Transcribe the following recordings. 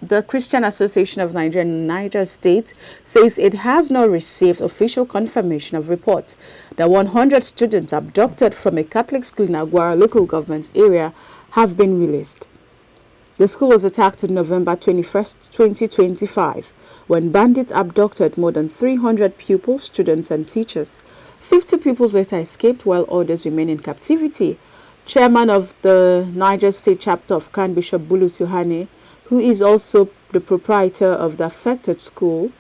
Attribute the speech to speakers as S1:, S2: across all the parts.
S1: The Christian Association of Nigeria, Niger State, says it has not received official confirmation of reports that 100 students abducted from a Catholic school in Agwara local government area have been released. The school was attacked on November 21st, 2025, when bandits abducted more than 300 pupils, students, and teachers. 50 pupils later escaped while others remain in captivity. Chairman of the Niger State chapter of CAN, Bishop Bulus Yohane, who is also the proprietor of the affected school,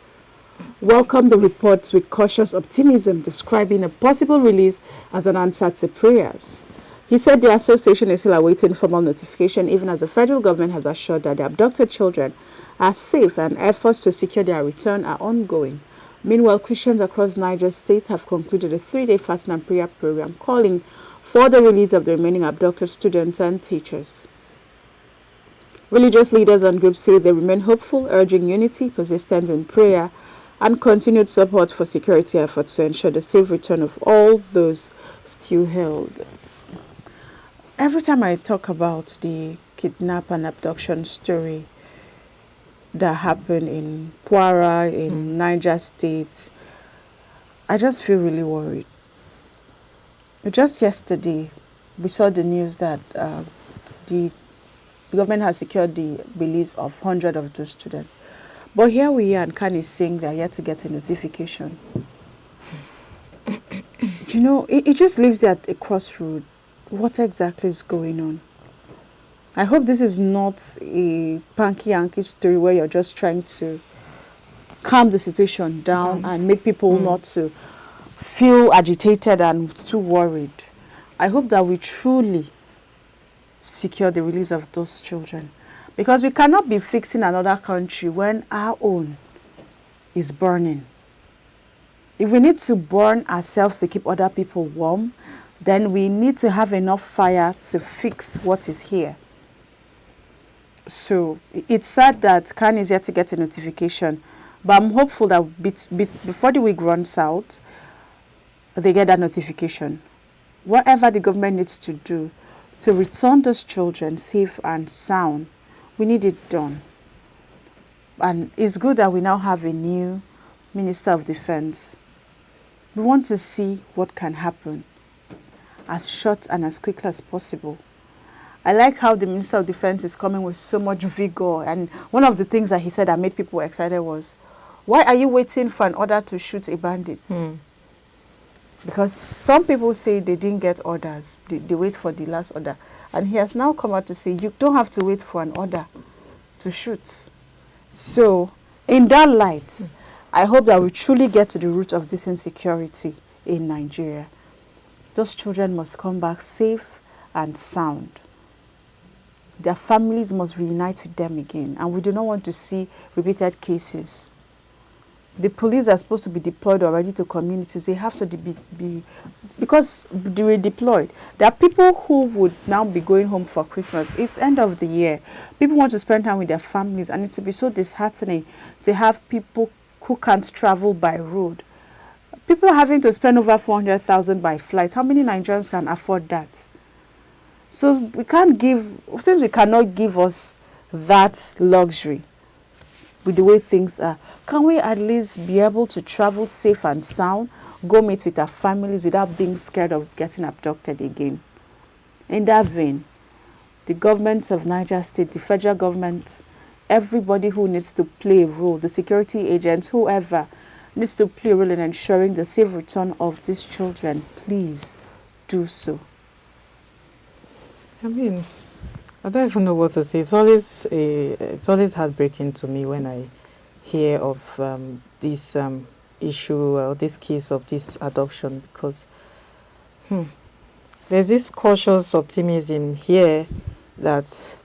S1: welcomed the reports with cautious optimism, describing a possible release as an answer to prayers. He said the association is still awaiting formal notification, even as the federal government has assured that the abducted children are safe and efforts to secure their return are ongoing. Meanwhile, Christians across Niger State have concluded a 3-day fasting and prayer program calling for the release of the remaining abducted students and teachers. Religious leaders and groups say they remain hopeful, urging unity, persistence in prayer, and continued support for security efforts to ensure the safe return of all those still held. Every time I talk about the kidnap and abduction story that happened in Agwara, in Niger State, I just feel really worried. Just yesterday, we saw the news that the government has secured the release of 100 of those students. But here we are, and Khan is saying they are yet to get a notification. You know, it just leaves you at a crossroad. What exactly is going on? I hope this is not a panky-yanky story where you're just trying to calm the situation down and make people not to feel agitated and too worried. I hope that we truly secure the release of those children, because we cannot be fixing another country when our own is burning. If we need to burn ourselves to keep other people warm, then we need to have enough fire to fix what is here. So it's sad that Khan is yet to get a notification, but I'm hopeful that before the week runs out, they get that notification. Whatever the government needs to do to return those children safe and sound, we need it done. And it's good that we now have a new Minister of Defense. We want to see what can happen as short and as quickly as possible. I like how the Minister of Defense is coming with so much vigor. And one of the things that he said that made people excited was, why are you waiting for an order to shoot a bandit? Because some people say they didn't get orders. They wait for the last order. And he has now come out to say, you don't have to wait for an order to shoot. So, in that light, I hope that we truly get to the root of this insecurity in Nigeria. Those children must come back safe and sound. Their families must reunite with them again. And we do not want to see repeated cases. The police are supposed to be deployed already to communities. They have to be because they were deployed. There are people who would now be going home for Christmas. It's end of the year. People want to spend time with their families, and it would be so disheartening to have people who can't travel by road. People are having to spend over 400,000 by flight. How many Nigerians can afford that? So we can't give, since we cannot give us that luxury with the way things are, can we at least be able to travel safe and sound, go meet with our families without being scared of getting abducted again? In that vein, the government of Niger State, the federal government, everybody who needs to play a role, the security agents, whoever needs to play a role in ensuring the safe return of these children, please do so.
S2: I mean, I don't even know what to say. It's always heartbreaking to me when I hear of this issue or this case of this adoption, because there's this cautious optimism here that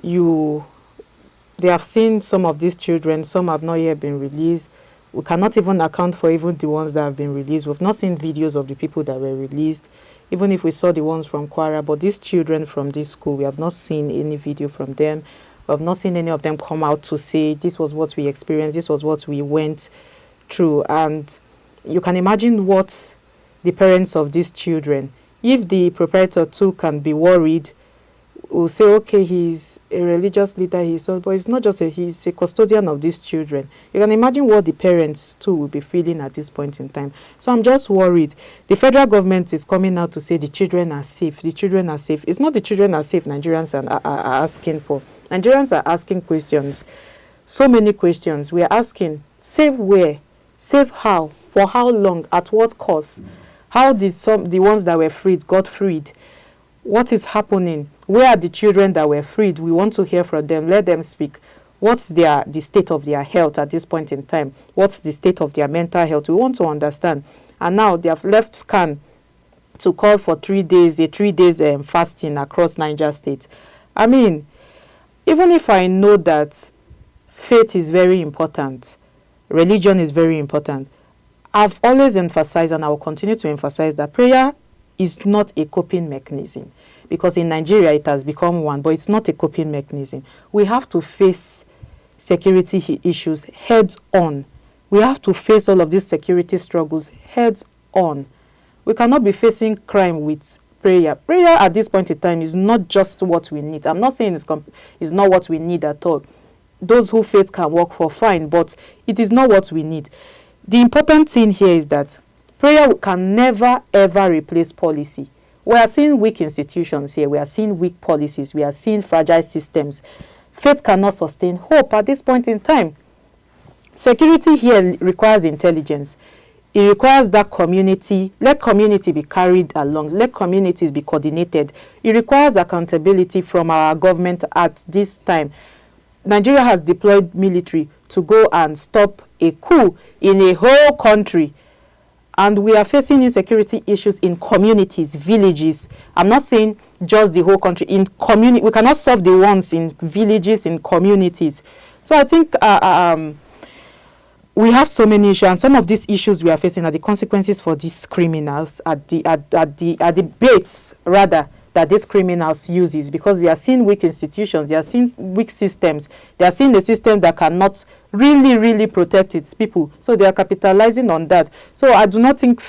S2: they have seen some of these children, some have not yet been released. We cannot even account for even the ones that have been released. We've not seen videos of the people that were released, even if we saw the ones from Agwara. But these children from this school, we have not seen any video from them. We have not seen any of them come out to say, this was what we experienced, this was what we went through. And you can imagine what the parents of these children, if the proprietor too can be worried, will say, okay, he's a religious leader, but it's not just he's a custodian of these children. You can imagine what the parents too will be feeling at this point in time. So I'm just worried. The federal government is coming out to say the children are safe. The children are safe. It's not the children are safe Nigerians are asking for. Nigerians are asking questions. So many questions. We are asking, save where? Save how? For how long? At what cost? How did the ones that were freed got freed? What is happening? Where are the children that were freed? We want to hear from them. Let them speak. What's the state of their health at this point in time? What's the state of their mental health? We want to understand. And now they have left scan to call for 3 days, a 3 days fasting across Niger State. I mean, even if I know that faith is very important, religion is very important, I've always emphasized, and I will continue to emphasize, that prayer is not a coping mechanism, because in Nigeria it has become one, but it's not a coping mechanism. We have to face security issues heads on. We have to face all of these security struggles heads on. We cannot be facing crime with prayer. Prayer at this point in time is not just what we need. I'm not saying it's not what we need at all. Those who faith can work for, fine, but it is not what we need. The important thing here is that prayer can never ever replace policy. We are seeing weak institutions here. We are seeing weak policies. We are seeing fragile systems. Faith cannot sustain hope at this point in time. Security here requires intelligence. It requires that community. Let community be carried along. Let communities be coordinated. It requires accountability from our government at this time. Nigeria has deployed military to go and stop a coup in a whole country. And we are facing insecurity issues in communities, villages. I'm not saying just the whole country. In community, we cannot solve the ones in villages, in communities. So I think we have so many issues, and some of these issues we are facing are the consequences for these criminals at the baits rather that these criminals uses, because they are seeing weak institutions, they are seeing weak systems, they are seeing a system that cannot really protect its people. So they are capitalizing on that. So I do not think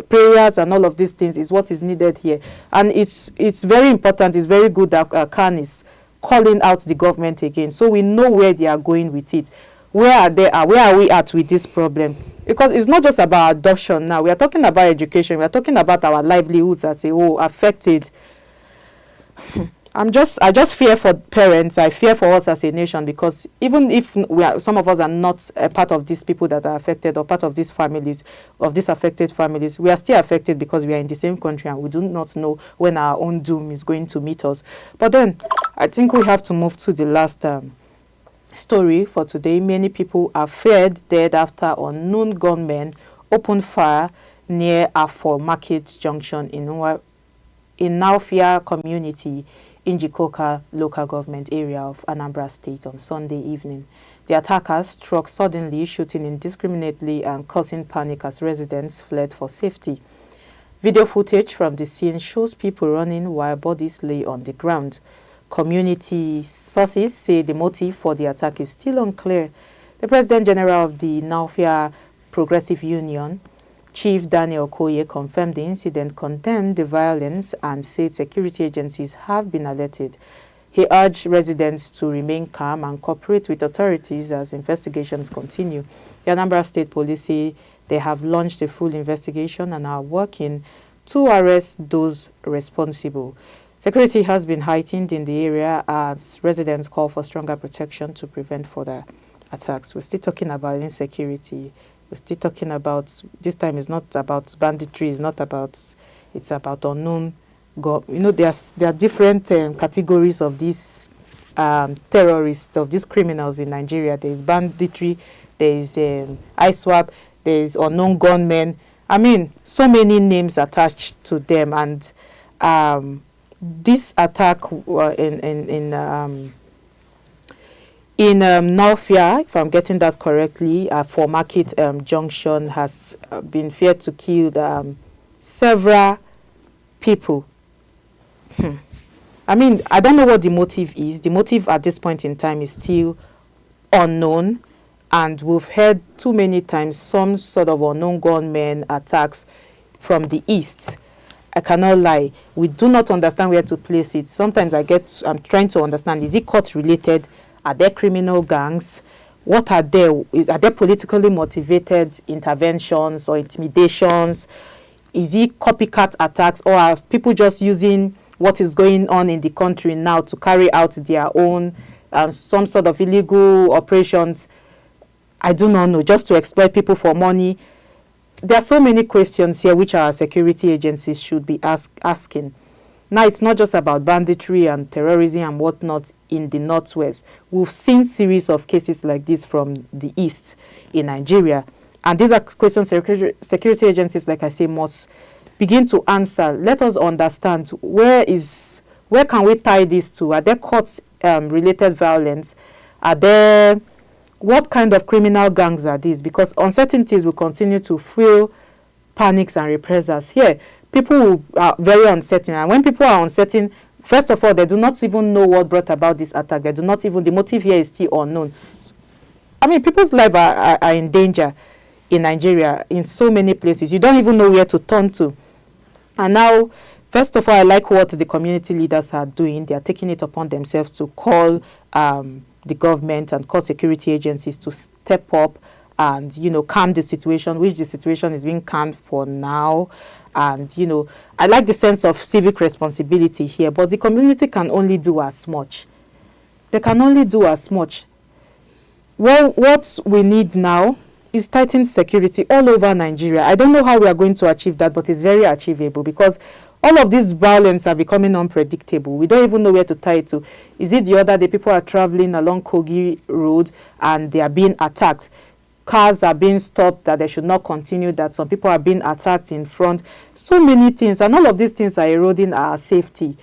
S2: prayers and all of these things is what is needed here. And it's very important, it's very good that Khan is calling out the government again, so we know where they are going with it. Where are we at with this problem? Because it's not just about adoption now. We are talking about education. We are talking about our livelihoods as a whole affected. I just fear for parents. I fear for us as a nation, because even if some of us are not a part of these people that are affected or part of these families, of these affected families, we are still affected because we are in the same country and we do not know when our own doom is going to meet us. But then I think we have to move to the last story for today. Many people are feared dead after unknown gunmen opened fire near Afo Market Junction in Naufia community in Jikoka local government area of Anambra State on Sunday evening. The attackers struck suddenly, shooting indiscriminately and causing panic as residents fled for safety. Video footage from the scene shows people running while bodies lay on the ground. Community sources say the motive for the attack is still unclear. The President General of the Naufia Progressive Union, Chief Daniel Okoye, confirmed the incident, condemned the violence, and said security agencies have been alerted. He urged residents to remain calm and cooperate with authorities as investigations continue. The Anambra State Police say they have launched a full investigation and are working to arrest those responsible. Security has been heightened in the area as residents call for stronger protection to prevent further attacks. We're still talking about insecurity. We're still talking about, this time is not about banditry, it's about unknown. There are different categories of these terrorists, of these criminals in Nigeria. There is banditry, there is ISWAP, there is unknown gunmen. I mean, so many names attached to them, and this attack in Naufia, if I'm getting that correctly, for Market Junction has been feared to kill several people. I mean, I don't know what the motive is. The motive at this point in time is still unknown, and we've heard too many times some sort of unknown gunmen attacks from the east. I cannot lie, we do not understand where to place it. Sometimes I'm trying to understand, is it court related? Are there criminal gangs? What are there? Are there politically motivated interventions or intimidations? Is it copycat attacks, or are people just using what is going on in the country now to carry out their own some sort of illegal operations? I do not know, just to exploit people for money. There are so many questions here which our security agencies should be asking. Now, it's not just about banditry and terrorism and whatnot in the Northwest. We've seen series of cases like this from the East in Nigeria. And these are questions security agencies, like I say, must begin to answer. Let us understand where can we tie this to? Are there court-related violence? Are there... What kind of criminal gangs are these? Because uncertainties will continue to fuel panics and reprisals. Here, people are very uncertain. And when people are uncertain, first of all, they do not even know what brought about this attack. The motive here is still unknown. I mean, people's lives are in danger in Nigeria, in so many places. You don't even know where to turn to. And now, first of all, I like what the community leaders are doing. They are taking it upon themselves to call the government and call security agencies to step up and, calm the situation, which the situation is being calmed for now. And, I like the sense of civic responsibility here, but the community can only do as much. They can only do as much. Well, what we need now is tightened security all over Nigeria. I don't know how we are going to achieve that, but it's very achievable, because all of these violence are becoming unpredictable. We don't even know where to tie it to. Is it the other day people are traveling along Kogi Road and they are being attacked? Cars are being stopped that they should not continue, that some people are being attacked in front. So many things, and all of these things are eroding our safety.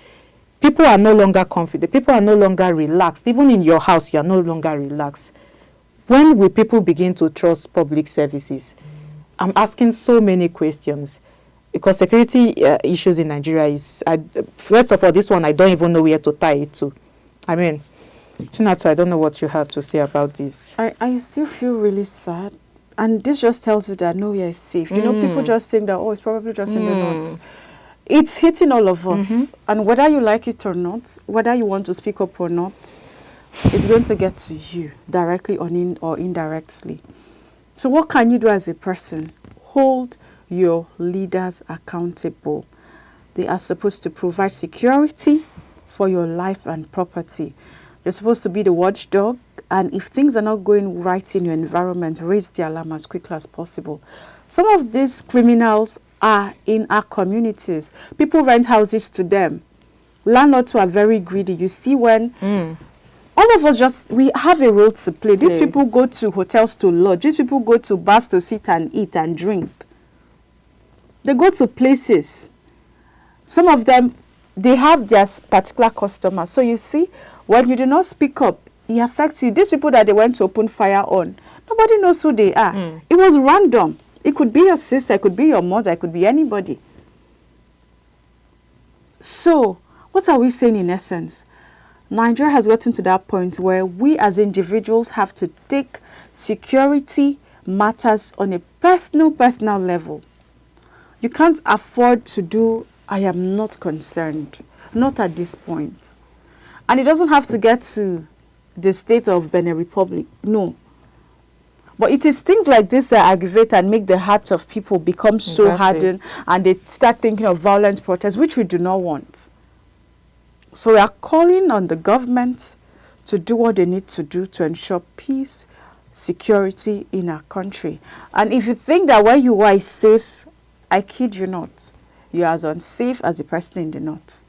S2: People are no longer confident. People are no longer relaxed. Even in your house, you are no longer relaxed. When will people begin to trust public services? I'm asking so many questions. Because security issues in Nigeria is, first of all, this one, I don't even know where to tie it to. I mean, Chinatu, I don't know what you have to say about this.
S1: I still feel really sad. And this just tells you that nowhere is safe. You know, people just think that, it's probably just in the north. It's hitting all of us. And whether you like it or not, whether you want to speak up or not, it's going to get to you, directly or indirectly. So what can you do as a person? Hold your leaders accountable. They are supposed to provide security for your life and property. They're supposed to be the watchdog, and if things are not going right in your environment, raise the alarm as quickly as possible. Some of these criminals are in our communities. People rent houses to them. Landlords who are very greedy. You see, when all of us we have a role to play. These people go to hotels to lodge. These people go to bars to sit and eat and drink. They go to places. Some of them, they have their particular customers. So you see, when you do not speak up, it affects you. These people that they went to open fire on, nobody knows who they are. It was random. It could be your sister, it could be your mother, it could be anybody. So, what are we saying in essence? Nigeria has gotten to that point where we as individuals have to take security matters on a personal level. You can't afford to do, I am not concerned. Not at this point. And it doesn't have to get to the state of Benin Republic. No. But it is things like this that aggravate and make the hearts of people become so hardened, and they start thinking of violent protests, which we do not want. So we are calling on the government to do what they need to do to ensure peace, security in our country. And if you think that where you are is safe, I kid you not, you are as unsafe as the person in the north.